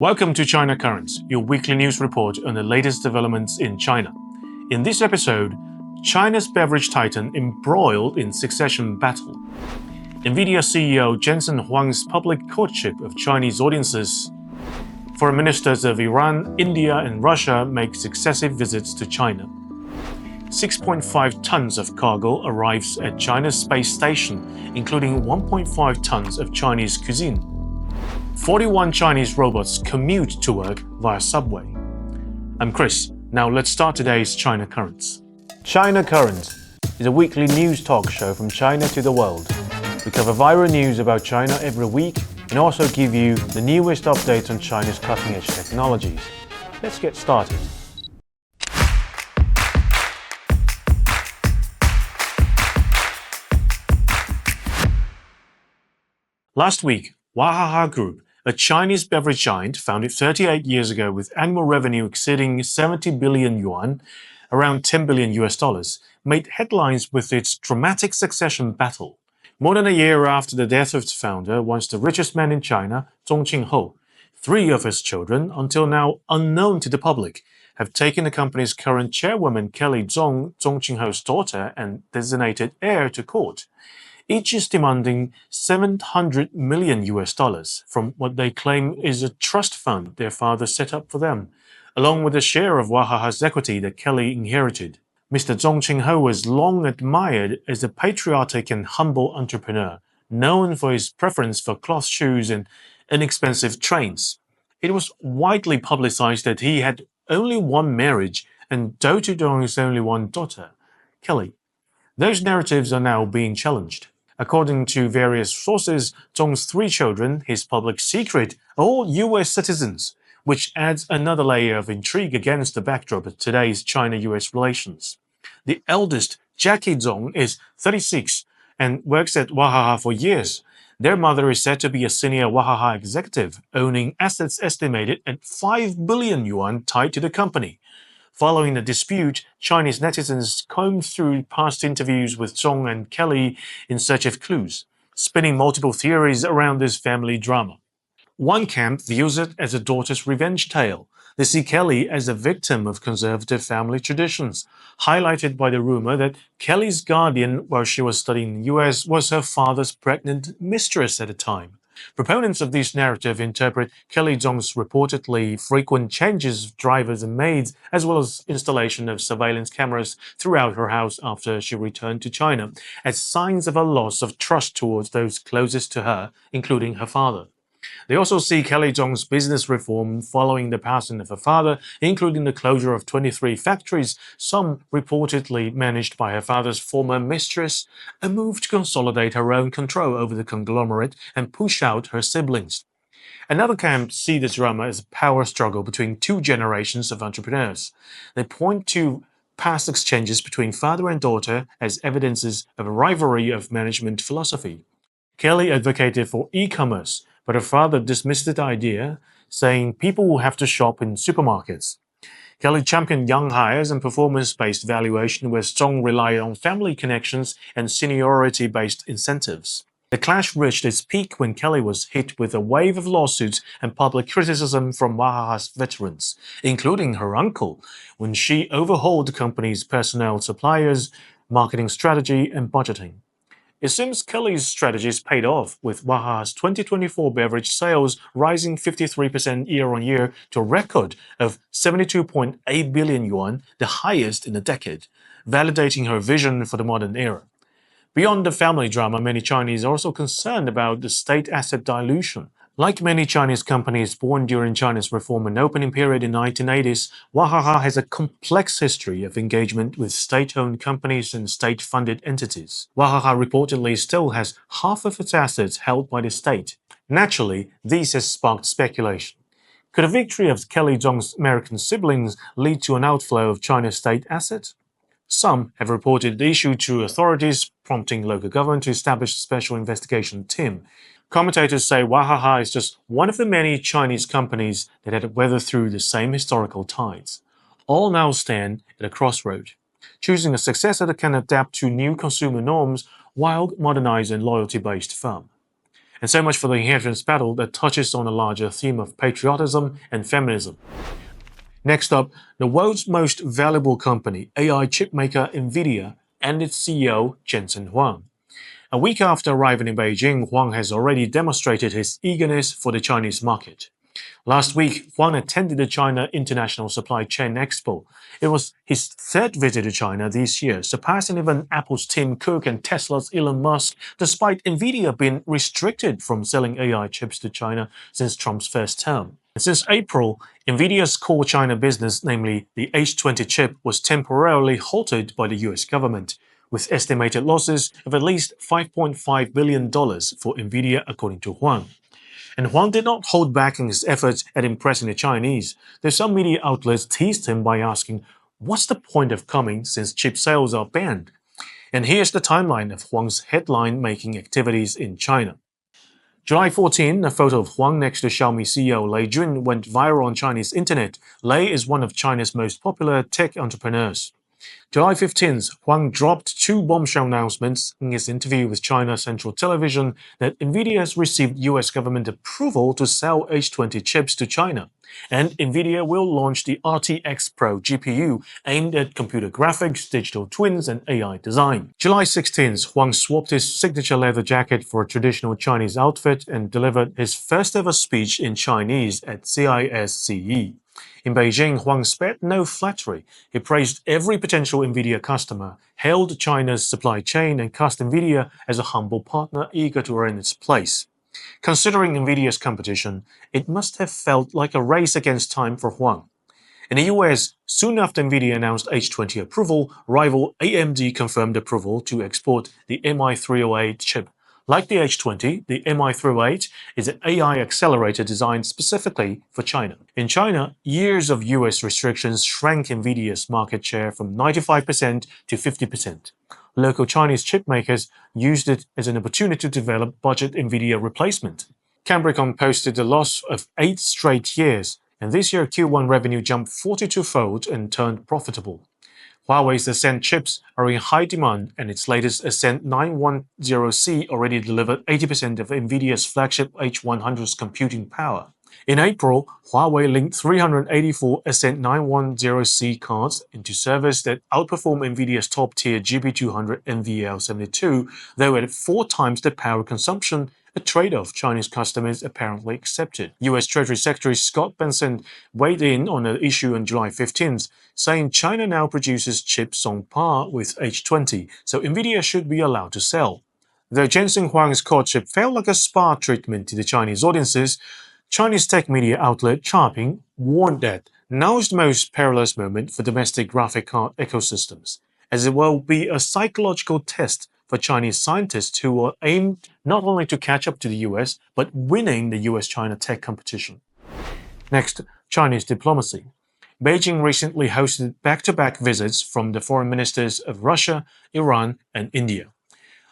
Welcome to China Currents, your weekly news report on the latest developments in China. In this episode, China's beverage titan embroiled in succession battle. Nvidia CEO Jensen Huang's public courtship of Chinese audiences. Foreign ministers of Iran, India, and Russia make successive visits to China. 6.5 tons of cargo arrives at China's space station, including 1.5 tons of Chinese cuisine. 41 Chinese robots commute to work via subway. I'm Chris. Now let's start today's China Currents. China Currents is a weekly news talk show from China to the world. We cover viral news about China every week and also give you the newest updates on China's cutting-edge technologies. Let's get started. Last week, Wajaha Group, a Chinese beverage giant founded 38 years ago with annual revenue exceeding 70 billion yuan, around $10 billion, made headlines with its dramatic succession battle. More than a year after the death of its founder, once the richest man in China, Zhong Qinghou, 3 of his children, until now unknown to the public, have taken the company's current chairwoman Kelly Zhong Qinghou's daughter and designated heir to court. Each is demanding $700 million from what they claim is a trust fund their father set up for them, along with a share of Wajaha's equity that Kelly inherited. Mr. Zhong Qinghou was long admired as a patriotic and humble entrepreneur, known for his preference for cloth shoes and inexpensive trains. It was widely publicized that he had only one marriage and doted on his only one daughter, Kelly. Those narratives are now being challenged. According to various sources, Zhong's 3 children, his public secret, are all US citizens, which adds another layer of intrigue against the backdrop of today's China-US relations. The eldest, Jackie Zhong, is 36 and works at Wajaha for years. Their mother is said to be a senior Wajaha executive, owning assets estimated at 5 billion yuan tied to the company. Following the dispute, Chinese netizens combed through past interviews with Zhong and Kelly in search of clues, spinning multiple theories around this family drama. One camp views it as a daughter's revenge tale. They see Kelly as a victim of conservative family traditions, highlighted by the rumor that Kelly's guardian while she was studying in the US was her father's pregnant mistress at the time. Proponents of this narrative interpret Kelly Zhong's reportedly frequent changes of drivers and maids, as well as installation of surveillance cameras throughout her house after she returned to China, as signs of a loss of trust towards those closest to her, including her father. They also see Kelly Zhong's business reform following the passing of her father, including the closure of 23 factories, some reportedly managed by her father's former mistress, a move to consolidate her own control over the conglomerate and push out her siblings. Another camp see the drama as a power struggle between 2 generations of entrepreneurs. They point to past exchanges between father and daughter as evidences of a rivalry of management philosophy. Kelly advocated for e-commerce, but her father dismissed the idea, saying people will have to shop in supermarkets. Kelly championed young hires and performance-based valuation, where Zhong relied on family connections and seniority-based incentives. The clash reached its peak when Kelly was hit with a wave of lawsuits and public criticism from Wajaha's veterans, including her uncle, when she overhauled the company's personnel, suppliers, marketing strategy, and budgeting. It seems Kelly's strategies paid off, with Wajaha's 2024 beverage sales rising 53% year-on-year to a record of 72.8 billion yuan, the highest in a decade, validating her vision for the modern era. Beyond the family drama, many Chinese are also concerned about the state asset dilution. Like many Chinese companies born during China's reform and opening period in the 1980s, Wajaha has a complex history of engagement with state-owned companies and state-funded entities. Wajaha reportedly still has half of its assets held by the state. Naturally, this has sparked speculation. Could a victory of Kelly Zhong's American siblings lead to an outflow of China's state assets? Some have reported the issue to authorities, prompting local government to establish a special investigation team. Commentators say Wajaha is just one of the many Chinese companies that had weathered through the same historical tides. All now stand at a crossroad, choosing a successor that can adapt to new consumer norms while modernizing a loyalty-based firm. And so much for the inheritance battle that touches on a larger theme of patriotism and feminism. Next up, the world's most valuable company, AI chipmaker Nvidia, and its CEO, Jensen Huang. A week after arriving in Beijing, Huang has already demonstrated his eagerness for the Chinese market. Last week, Huang attended the China International Supply Chain Expo. It was his third visit to China this year, surpassing even Apple's Tim Cook and Tesla's Elon Musk, despite Nvidia being restricted from selling AI chips to China since Trump's first term. And since April, Nvidia's core China business, namely the H20 chip, was temporarily halted by the US government, with estimated losses of at least $5.5 billion for Nvidia, according to Huang. And Huang did not hold back in his efforts at impressing the Chinese, though some media outlets teased him by asking, what's the point of coming since chip sales are banned? And here's the timeline of Huang's headline-making activities in China. July 14, a photo of Huang next to Xiaomi CEO Lei Jun went viral on Chinese internet. Lei is one of China's most popular tech entrepreneurs. July 15th, Huang dropped two bombshell announcements in his interview with China Central Television that Nvidia has received US government approval to sell H20 chips to China, and Nvidia will launch the RTX Pro GPU aimed at computer graphics, digital twins, and AI design. July 16th, Huang swapped his signature leather jacket for a traditional Chinese outfit and delivered his first ever speech in Chinese at CISCE. In Beijing, Huang spared no flattery. He praised every potential Nvidia customer, hailed China's supply chain, and cast Nvidia as a humble partner eager to earn its place. Considering Nvidia's competition, it must have felt like a race against time for Huang. In the US, soon after Nvidia announced H20 approval, rival AMD confirmed approval to export the MI308 chip. Like the H20, the MI308 is an AI accelerator designed specifically for China. In China, years of US restrictions shrank Nvidia's market share from 95% to 50%. Local Chinese chip makers used it as an opportunity to develop budget Nvidia replacement. Cambricon posted a loss of 8 straight years, and this year Q1 revenue jumped 42-fold and turned profitable. Huawei's Ascend chips are in high demand, and its latest Ascend 910C already delivered 80% of Nvidia's flagship H100's computing power. In April, Huawei linked 384 Ascend 910C cards into servers that outperform Nvidia's top-tier GB200 NVL72, though at 4 times the power consumption, a trade-off Chinese customers apparently accepted. US Treasury Secretary Scott Bessent weighed in on the issue on July 15th, saying China now produces chips on par with H20, so Nvidia should be allowed to sell. Though Jensen Huang's courtship felt like a spa treatment to the Chinese audiences, Chinese tech media outlet Chaping warned that now is the most perilous moment for domestic graphic card ecosystems, as it will be a psychological test for Chinese scientists who are aimed not only to catch up to the US, but winning the US-China tech competition. Next, Chinese diplomacy. Beijing recently hosted back-to-back visits from the foreign ministers of Russia, Iran, and India.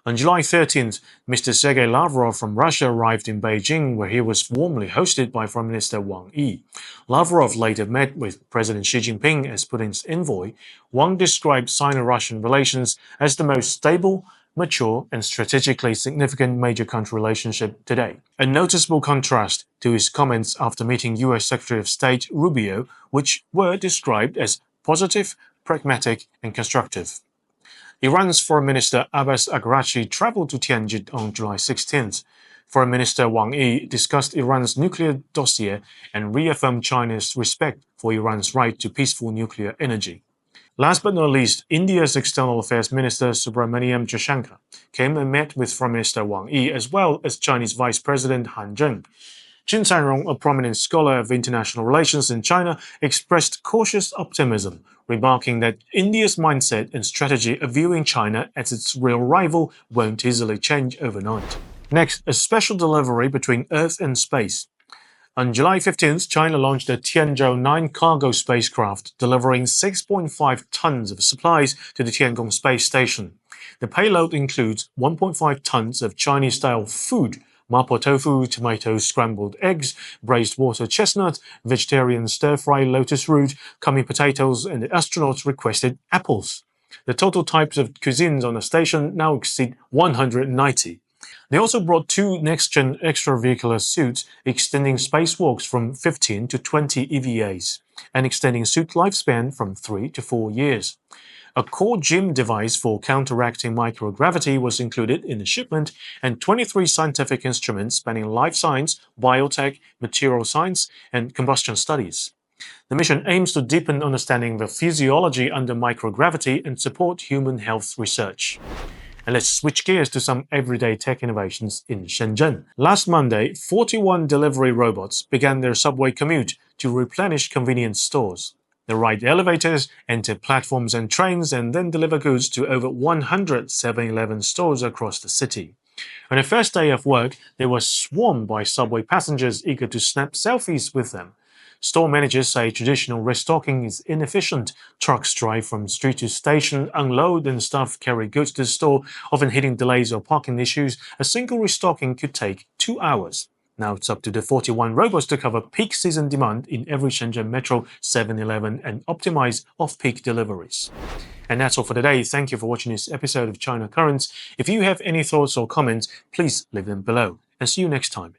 On July 13th, Mr. Sergei Lavrov from Russia arrived in Beijing, where he was warmly hosted by Foreign Minister Wang Yi. Lavrov later met with President Xi Jinping as Putin's envoy. Wang described Sino-Russian relations as the most stable, mature, and strategically significant major country relationship today. A noticeable contrast to his comments after meeting US Secretary of State Rubio, which were described as positive, pragmatic, and constructive. Iran's Foreign Minister Abbas Araghchi traveled to Tianjin on July 16th. Foreign Minister Wang Yi discussed Iran's nuclear dossier and reaffirmed China's respect for Iran's right to peaceful nuclear energy. Last but not least, India's External Affairs Minister Subramaniam Jaishankar came and met with Foreign Minister Wang Yi as well as Chinese Vice President Han Zheng. Jin Sanrong, a prominent scholar of international relations in China, expressed cautious optimism, remarking that India's mindset and strategy of viewing China as its real rival won't easily change overnight. Next, a special delivery between Earth and space. On July 15th, China launched the Tianzhou 9 cargo spacecraft, delivering 6.5 tons of supplies to the Tiangong space station. The payload includes 1.5 tons of Chinese-style food, mapo tofu, tomato scrambled eggs, braised water chestnut, vegetarian stir-fry lotus root, kami potatoes, and the astronauts requested apples. The total types of cuisines on the station now exceed 190. They also brought two next-gen extravehicular suits, extending spacewalks from 15 to 20 EVAs, and extending suit lifespan from 3 to 4 years. A core gym device for counteracting microgravity was included in the shipment, and 23 scientific instruments spanning life science, biotech, material science, and combustion studies. The mission aims to deepen understanding of the physiology under microgravity and support human health research. And let's switch gears to some everyday tech innovations in Shenzhen. Last Monday, 41 delivery robots began their subway commute to replenish convenience stores. They ride elevators, enter platforms and trains, and then deliver goods to over 100 7-Eleven stores across the city. On their first day of work, they were swarmed by subway passengers eager to snap selfies with them. Store managers say traditional restocking is inefficient. Trucks drive from street to station, unload, and staff carry goods to the store, often hitting delays or parking issues. A single restocking could take 2 hours. Now it's up to the 41 robots to cover peak season demand in every Shenzhen Metro 7-Eleven and optimize off-peak deliveries. And that's all for today. Thank you for watching this episode of China Currents. If you have any thoughts or comments, please leave them below. And see you next time.